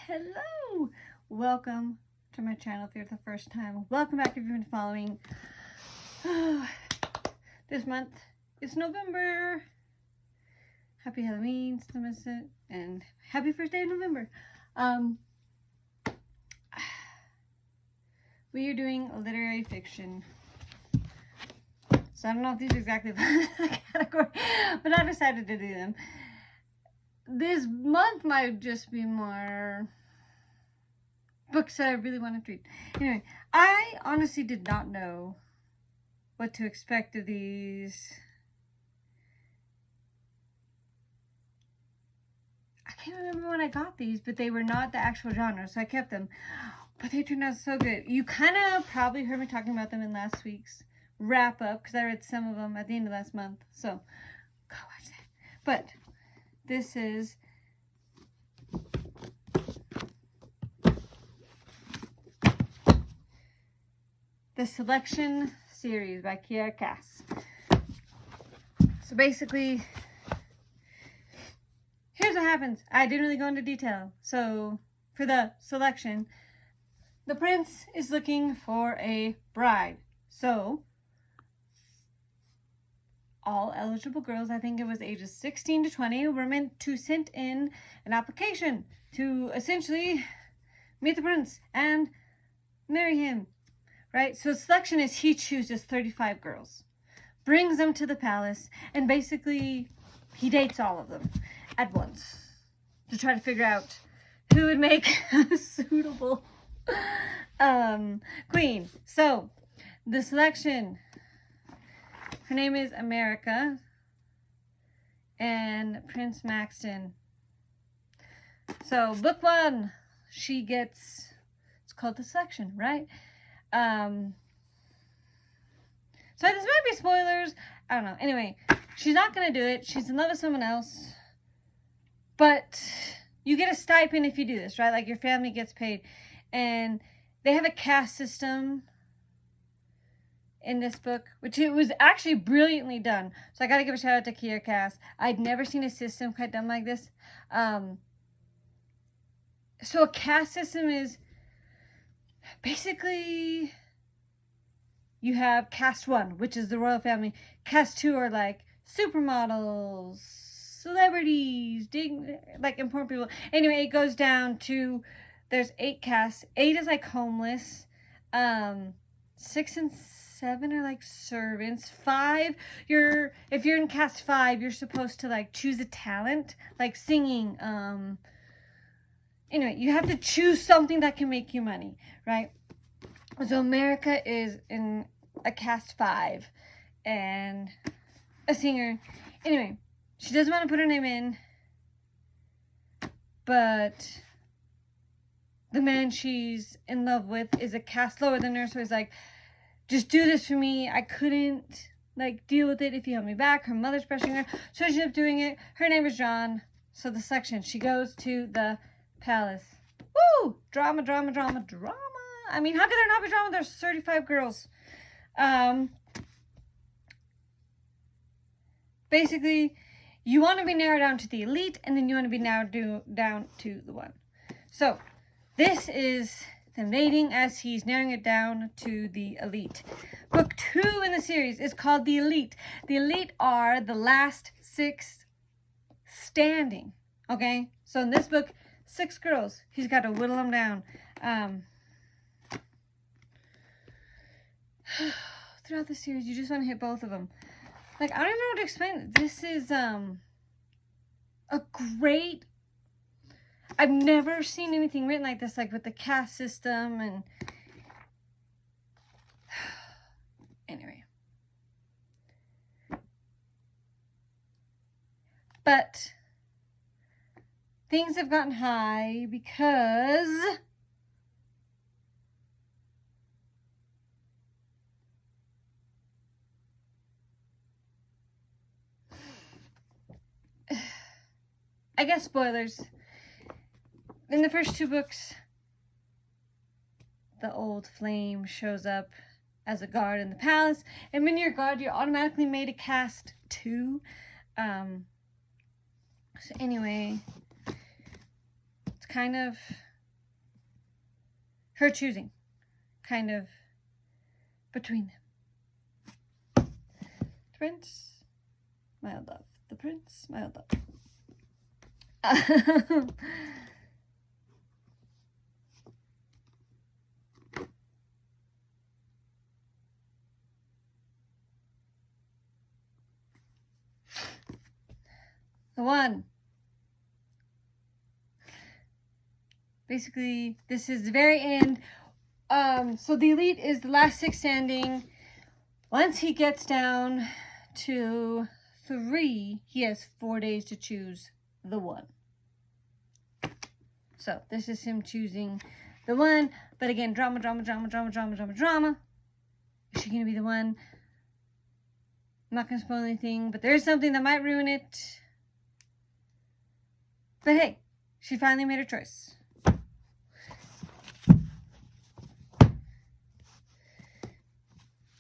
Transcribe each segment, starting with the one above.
Hello! Welcome to my channel if you're the first time. Welcome back if you've been following. This month is November. Happy Halloween, and happy first day of November. We are doing literary fiction. So I don't know if these are exactly the category, but I decided to do them. This month might just be more books that I really wanted to read. Anyway, I honestly did not know what to expect of these. I can't remember when I got these, but they were not the actual genre, so I kept them. But they turned out so good. You kind of probably heard me talking about them in last week's wrap up, because I read some of them at the end of last month. So, go watch that. But this is the Selection series by Kiera Cass. So basically, here's what happens. I didn't really go into detail. So for the selection, the prince is looking for a bride. So all eligible girls, I think it was ages 16 to 20, were meant to send in an application to essentially meet the prince and marry him. Right? So selection is he chooses 35 girls, brings them to the palace, and basically he dates all of them at once to try to figure out who would make a suitable queen. So the selection, her name is America and Prince Maxton. So book one, she gets, it's called the selection, right? So this might be spoilers. I don't know. Anyway, she's not going to do it. She's in love with someone else. But you get a stipend if you do this, right? Like your family gets paid. And they have a caste system in this book, which it was actually brilliantly done. So I got to give a shout out to Kiera Cass. I'd never seen a system quite done like this. So a caste system is basically, you have caste 1, which is the royal family. Caste 2 are like supermodels, celebrities, like important people. Anyway, it goes down to, there's 8 castes. 8 is like homeless. 6 and 7 are like servants. 5, if you're in caste 5, you're supposed to like choose a talent, like singing. Anyway, you have to choose something that can make you money, right? So America is in a caste 5 and a singer. Anyway, she doesn't want to put her name in, but the man she's in love with is a caste lower than her, so he's like, just do this for me. I couldn't like deal with it if you held me back. Her mother's pressuring her, so she ends up doing it. Her name is John. So the section, she goes to the palace. Woo! Drama, drama, drama, drama. I mean, how could there not be drama? There's 35 girls. Basically, you want to be narrowed down to the elite, and then you want to be narrowed down to the one. So, this is them dating as he's narrowing it down to the elite. Book 2 in the series is called The Elite. The elite are the last 6 standing. Okay? So, in this book, 6 girls. He's got to whittle them down. Throughout the series, you just want to hit both of them. Like, I don't even know what to explain. This is a great, I've never seen anything written like this, like with the caste system and anyway. But things have gotten high because I guess spoilers. In the first 2 books, the old flame shows up as a guard in the palace, and when you're a guard, you're automatically made a caste 2. So anyway, it's kind of her choosing, kind of between them. The prince, my old love. The prince, my old love. The one. Basically, this is the very end. So the elite is the last six standing. Once he gets down to 3, he has 4 days to choose the one. So this is him choosing the one. But again, drama. Is she going to be the one? I'm not going to spoil anything, but there is something that might ruin it. But hey, she finally made her choice.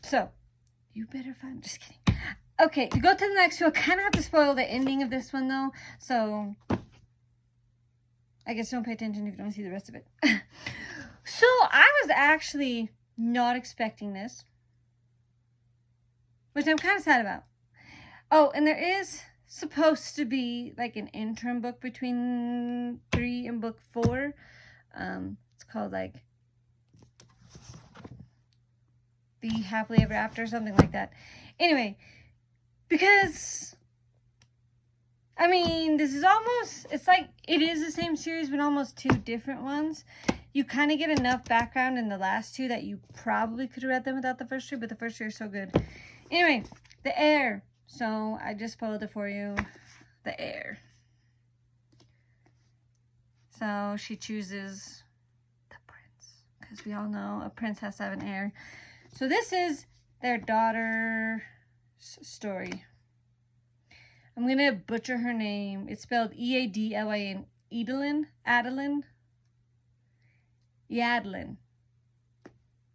So, you better find... Just kidding. Okay, to go to the next two, I kind of have to spoil the ending of this one, though. So, I guess don't pay attention if you don't see the rest of it. So, I was actually not expecting this, which I'm kind of sad about. Oh, and there is supposed to be like an interim book between 3 and book 4. It's called like The Happily Ever After, something like that. Anyway, because I mean, this is almost, it's like it is the same series but almost 2 different ones. You kind of get enough background in the last 2 that you probably could have read them without the first 2, but the first 2 are so good. Anyway, The Heir. So I just spoiled it for you. The Heir. So she chooses the prince, because we all know a prince has to have an heir. So this is their daughter's story. I'm going to butcher her name. It's spelled E-A-D-L-I-N. Adeline. Yadlin.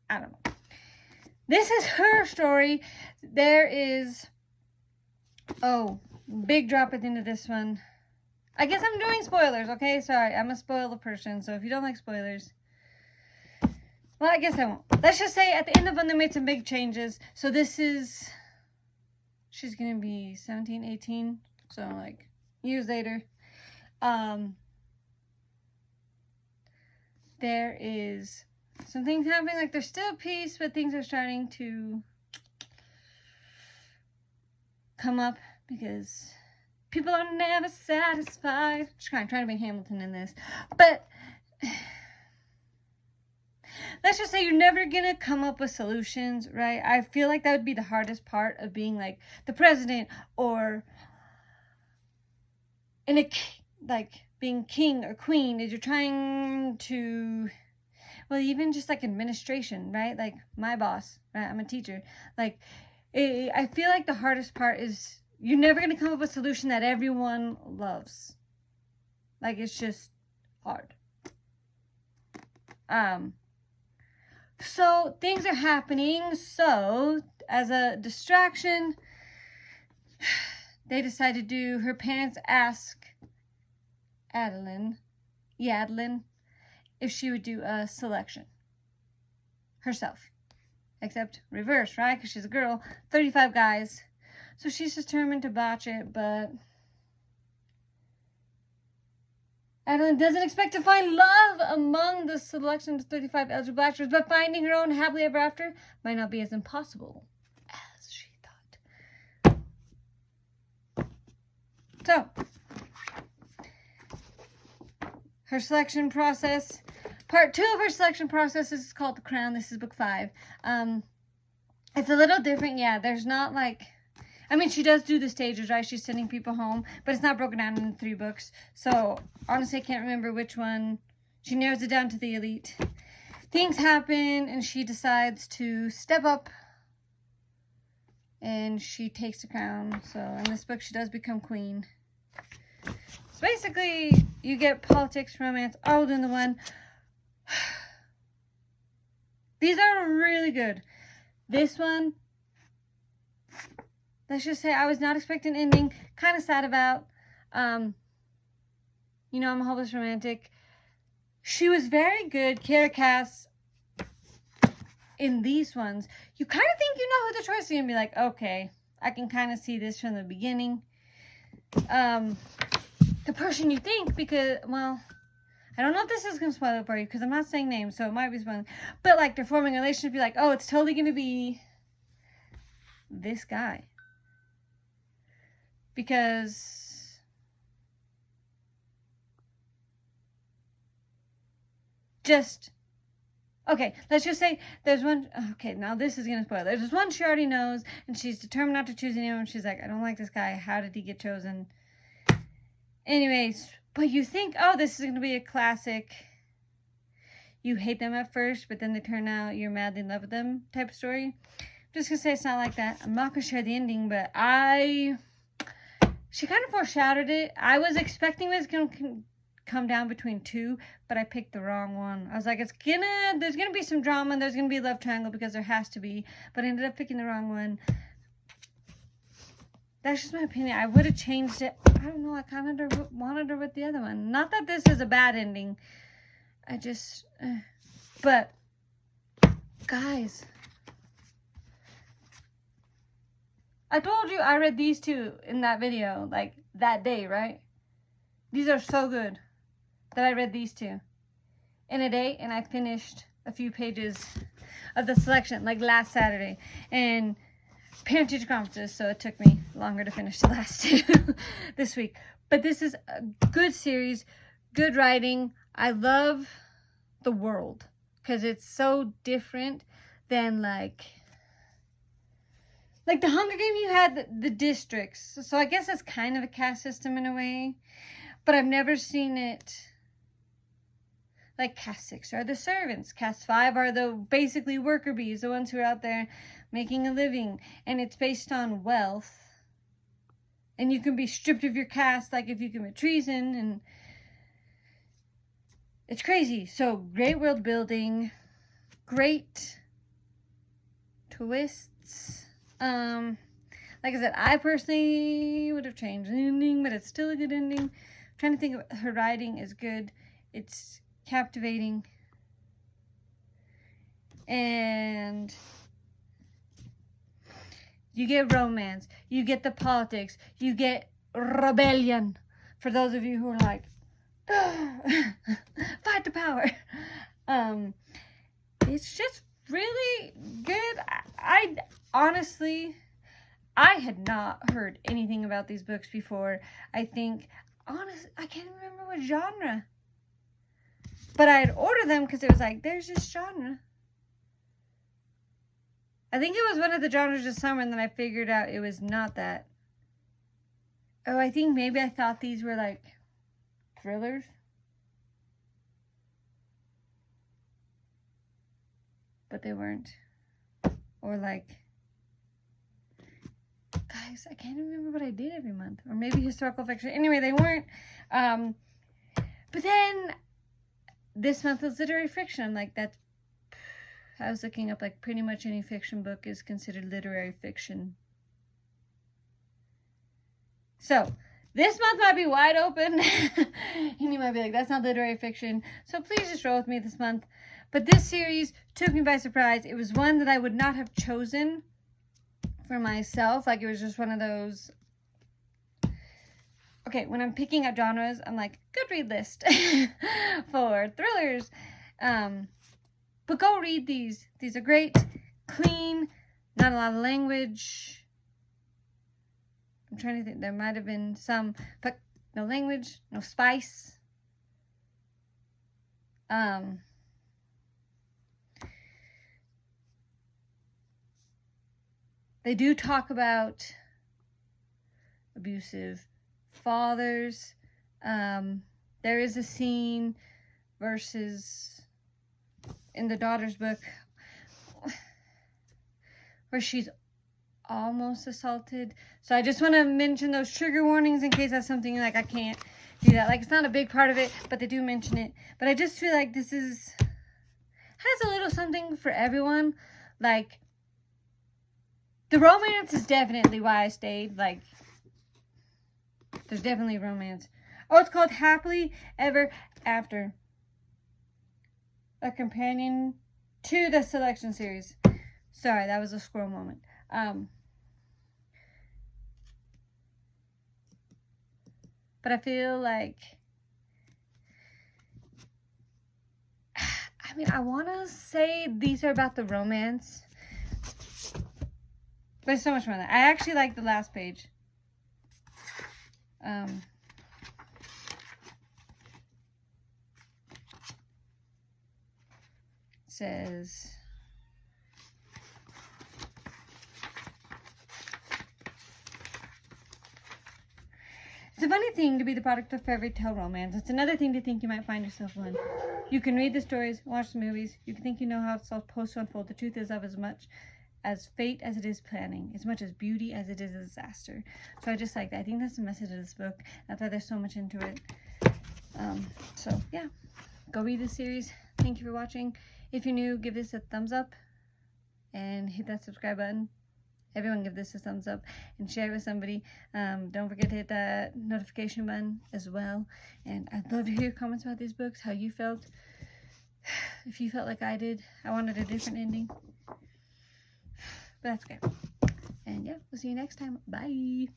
I don't know. This is her story. There is... Oh, big drop at the end of this one. I guess I'm doing spoilers, okay? Sorry, I'm a spoiler person, so if you don't like spoilers... Well, I guess I won't. Let's just say at the end of one, they made some big changes. So this is... She's going to be 17, 18. So, like, years later. There is some things happening. Like, there's still peace, but things are starting to come up because people are never satisfied. Just kind of trying to make Hamilton in this. But let's just say you're never going to come up with solutions, right? I feel like that would be the hardest part of being like the president or in a, like being king or queen, is you're trying to, well, even just like administration, right? Like my boss, right? I'm a teacher. Like, I feel like the hardest part is you're never going to come up with a solution that everyone loves. Like, it's just hard. So things are happening. So as a distraction, they decide to do, her parents ask Yadlin if she would do a selection herself. Except reverse, right? Because she's a girl. 35 guys. So she's determined to botch it, but Adeline doesn't expect to find love among the selection of 35 eligible actors, but finding her own happily ever after might not be as impossible as she thought. So, her selection process. Part 2 of her selection process is called The Crown. This is book 5. It's a little different. Yeah, there's not like... I mean, she does do the stages, right? She's sending people home, but it's not broken down into 3 books. So, honestly, I can't remember which one. She narrows it down to the elite. Things happen, and she decides to step up, and she takes the crown. So, in this book, she does become queen. So, basically, you get politics, romance, all in the one. These are really good. This one... Let's just say I was not expecting an ending. Kind of sad about. You know, I'm a hopeless romantic. She was very good. Kiera Cass, in these ones, you kind of think you know who the choice is going to be. Like, okay, I can kind of see this from the beginning. The person you think, because, well, I don't know if this is going to spoil it for you, because I'm not saying names, so it might be spoiling. But, like, they're forming a relationship, you're like, oh, it's totally going to be this guy. Because just, okay, let's just say there's one, okay, now this is going to spoil. There's one she already knows, and she's determined not to choose anyone. She's like, I don't like this guy. How did he get chosen? Anyways, but you think, oh, this is going to be a classic, you hate them at first, but then they turn out you're madly in love with them type of story. I'm just going to say it's not like that. I'm not going to share the ending, but she kind of foreshadowed it. I was expecting it was going to come down between two, but I picked the wrong one. I was like, there's going to be some drama, and there's going to be a love triangle because there has to be, but I ended up picking the wrong one. That's just my opinion. I would have changed it. I don't know. I kind of wanted her with the other one. Not that this is a bad ending. I just... But, guys, I told you I read these two in that video, like, that day, right? These are so good that I read these two in a day, and I finished a few pages of the selection, like, last Saturday. And parent-teacher conferences, so it took me longer to finish the last two this week. But this is a good series, good writing. I love the world because it's so different than like the Hunger Games. You had the districts, so I guess that's kind of a caste system in a way, but I've never seen it like caste 6 are the servants, caste 5 are the basically worker bees, the ones who are out there making a living, and it's based on wealth, and you can be stripped of your caste like if you commit treason, and it's crazy. So great world building, great twists. Like I said, I personally would have changed the ending, but it's still a good ending. I'm trying to think of, her writing is good, it's captivating, and you get romance, you get the politics, you get rebellion. For those of you who are like, fight the power. It's just really good. I honestly, I had not heard anything about these books before. I think, honestly, I can't remember what genre. But I had ordered them because it was like, there's this genre. I think it was one of the genres of summer, and then I figured out it was not that. Oh, I think maybe I thought these were like thrillers. But they weren't. Or like, guys, I can't remember what I did every month. Or maybe historical fiction. Anyway, they weren't. But then this month was literary fiction. I'm like, that's, I was looking up, like, pretty much any fiction book is considered literary fiction. So, this month might be wide open. And you might be like, that's not literary fiction. So please just roll with me this month. But this series took me by surprise. It was one that I would not have chosen for myself. Like, it was just one of those... Okay, when I'm picking up genres, I'm like, Goodread list for thrillers. But go read these. These are great, clean, not a lot of language. I'm trying to think. There might have been some, but no language, no spice. They do talk about abusive fathers. There is a scene versus in the daughter's book where she's almost assaulted. So I just want to mention those trigger warnings in case that's something like I can't do that. Like, it's not a big part of it, but they do mention it. But I just feel like this has a little something for everyone. Like, the romance is definitely why I stayed. Like, there's definitely romance. Oh, it's called Happily Ever After. a companion to the selection series. Sorry, that was a squirrel moment. But I feel like, I mean, I want to say these are about the romance, but it's so much more than that. I actually like the last page. It says, it's a funny thing to be the product of fairy tale romance. It's another thing to think you might find yourself one. You can read the stories, watch the movies. You can think you know how it's supposed to unfold. The truth is of as much as fate as it is planning, as much as beauty as it is a disaster. So I just like that. I think that's the message of this book. That's why there's so much into it. So yeah, go read this series. Thank you for watching. If you're new, give this a thumbs up and hit that subscribe button. Everyone give this a thumbs up and share it with somebody. Don't forget to hit that notification button as well. And I'd love to hear your comments about these books, how you felt. If you felt like I did, I wanted a different ending. But that's okay. And yeah, we'll see you next time. Bye.